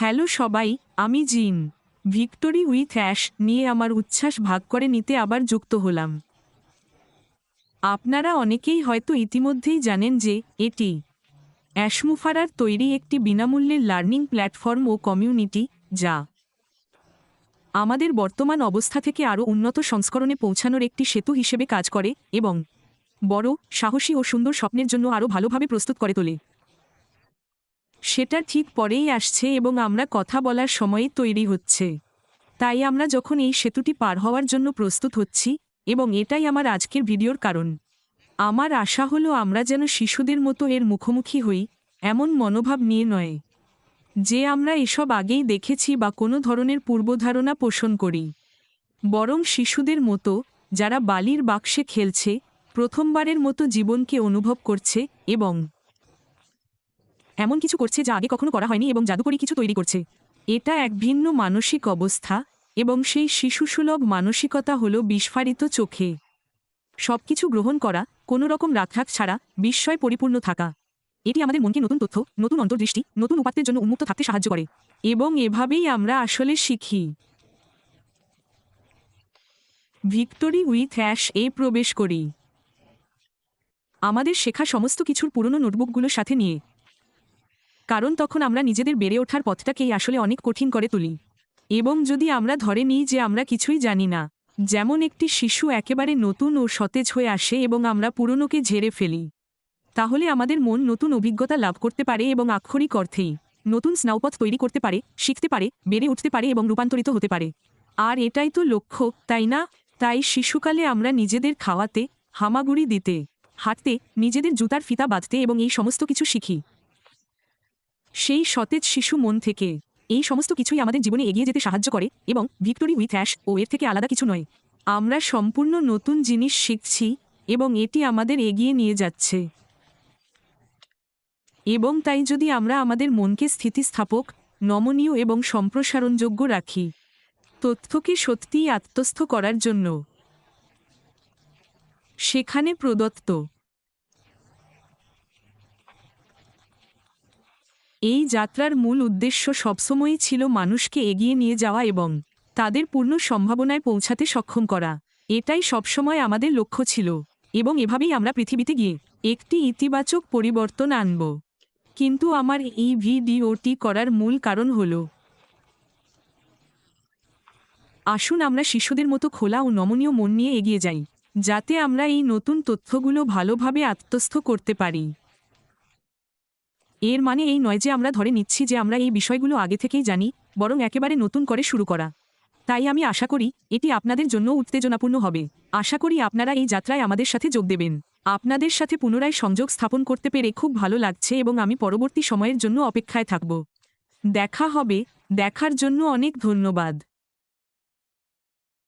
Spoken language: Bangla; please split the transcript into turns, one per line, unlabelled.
হ্যালো সবাই, আমি জিন। ভিক্টোরি উইথ অ্যাশ নিয়ে আমার উচ্ছ্বাস ভাগ করে নিতে আবার যুক্ত হলাম। আপনারা অনেকেই হয়তো ইতিমধ্যেই জানেন যে এটি অ্যাশমুফারার তৈরি একটি বিনামূল্যের লার্নিং প্ল্যাটফর্ম ও কমিউনিটি, যা আমাদের বর্তমান অবস্থা থেকে আরও উন্নত সংস্করণে পৌঁছানোর একটি সেতু হিসেবে কাজ করে এবং বড়, সাহসী ও সুন্দর স্বপ্নের জন্য আরও ভালোভাবে প্রস্তুত করে তোলে। সেটা ঠিক পরেই আসছে এবং আমরা কথা বলার সময়ে তৈরি হচ্ছে। তাই আমরা যখন এই সেতুটি পার হওয়ার জন্য প্রস্তুত হচ্ছি, এবং এটাই আমার আজকের ভিডিওর কারণ। আমার আশা হলো আমরা যেন শিশুদের মতো এর মুখোমুখি হই, এমন মনোভাব নিয়ে নয় যে আমরা এসব আগেই দেখেছি বা কোনো ধরনের পূর্বধারণা পোষণ করি, বরং শিশুদের মতো যারা বালির বাক্সে খেলছে, প্রথমবারের মতো জীবনকে অনুভব করছে এবং এমন কিছু করছে যা আগে কখনো করা হয়নি এবং জাদুকরী কিছু তৈরি করছে। এটা এক ভিন্ন মানসিক অবস্থা, এবং সেই শিশুসুলভ মানসিকতা হল বিস্ফারিত চোখে সবকিছু গ্রহণ করা, কোনো রকম রাগঢাক ছাড়া বিস্ময় পরিপূর্ণ থাকা। এটি আমাদের মনকে নতুন তথ্য, নতুন অন্তর্দৃষ্টি, নতুন উপাত্তের জন্য উন্মুক্ত থাকতে সাহায্য করে। এবং এভাবেই আমরা আসলে শিখি। ভিক্টোরি উইথ অ্যাশ এ প্রবেশ করি আমাদের শেখা সমস্ত কিছুর পুরনো নোটবুকগুলোর সাথে নিয়ে, কারণ তখন আমরা নিজেদের বেড়ে ওঠার পথটাকেই আসলে অনেক কঠিন করে তুলি। এবং যদি আমরা ধরে নিই যে আমরা কিছুই জানি না, যেমন একটি শিশু একেবারে নতুন ও সতেজ হয়ে আসে এবং আমরা পুরনোকে ঝেড়ে ফেলি, তাহলে আমাদের মন নতুন অভিজ্ঞতা লাভ করতে পারে এবং আক্ষরিক অর্থেই নতুন স্নাউপথ তৈরি করতে পারে, শিখতে পারে, বেড়ে উঠতে পারে এবং রূপান্তরিত হতে পারে। আর এটাই তো লক্ষ্য, তাই না? তাই শিশুকালে আমরা নিজেদের খাওয়াতে, হামাগুড়ি দিতে, হাঁটতে, নিজেদের জুতার ফিতা বাঁধতে এবং এই সমস্ত কিছু শিখি। সেই সতেজ শিশু মন থেকে এই সমস্ত কিছুই আমাদের জীবনে এগিয়ে যেতে সাহায্য করে, এবং ভিক্টোরি উইথ অ্যাশ ও এর থেকে আলাদা কিছু নয়। আমরা সম্পূর্ণ নতুন জিনিস শিখছি এবং এটি আমাদের এগিয়ে নিয়ে যাচ্ছে। এবং তাই যদি আমরা আমাদের মনকে স্থিতিস্থাপক, নমনীয় এবং সম্প্রসারণযোগ্য রাখি, তথ্যকে সত্যিই আত্মস্থ করার জন্য সেখানে প্রদত্ত এই যাত্রার মূল উদ্দেশ্য সবসময়ই ছিল মানুষকে এগিয়ে নিয়ে যাওয়া এবং তাদের পূর্ণ সম্ভাবনায় পৌঁছাতে সক্ষম করা। এটাই সবসময় আমাদের লক্ষ্য ছিল, এবং এভাবেই আমরা পৃথিবীতে গিয়ে একটি ইতিবাচক পরিবর্তন আনব। কিন্তু আমার এই ভিডিওটি করার মূল কারণ হল, আসুন আমরা শিশুদের মতো খোলা ও নমনীয় মন নিয়ে এগিয়ে যাই, যাতে আমরা এই নতুন তথ্যগুলো ভালোভাবে আত্মস্থ করতে পারি। এর মানে এই নয় যে আমরা ধরে নিচ্ছি যে আমরা এই বিষয়গুলো আগে থেকেই জানি, বরং একেবারে নতুন করে শুরু করা। তাই আমি আশা করি এটি আপনাদের জন্য উত্তেজনাপূর্ণ হবে। আশা করি আপনারা এই যাত্রায় আমাদের সাথে যোগ দেবেন। আপনাদের সাথে পুনরায় সংযোগ স্থাপন করতে পেরে খুব ভালো লাগছে এবং আমি পরবর্তী সময়ের জন্য অপেক্ষায় থাকব। দেখা হবে। দেখার জন্য অনেক ধন্যবাদ।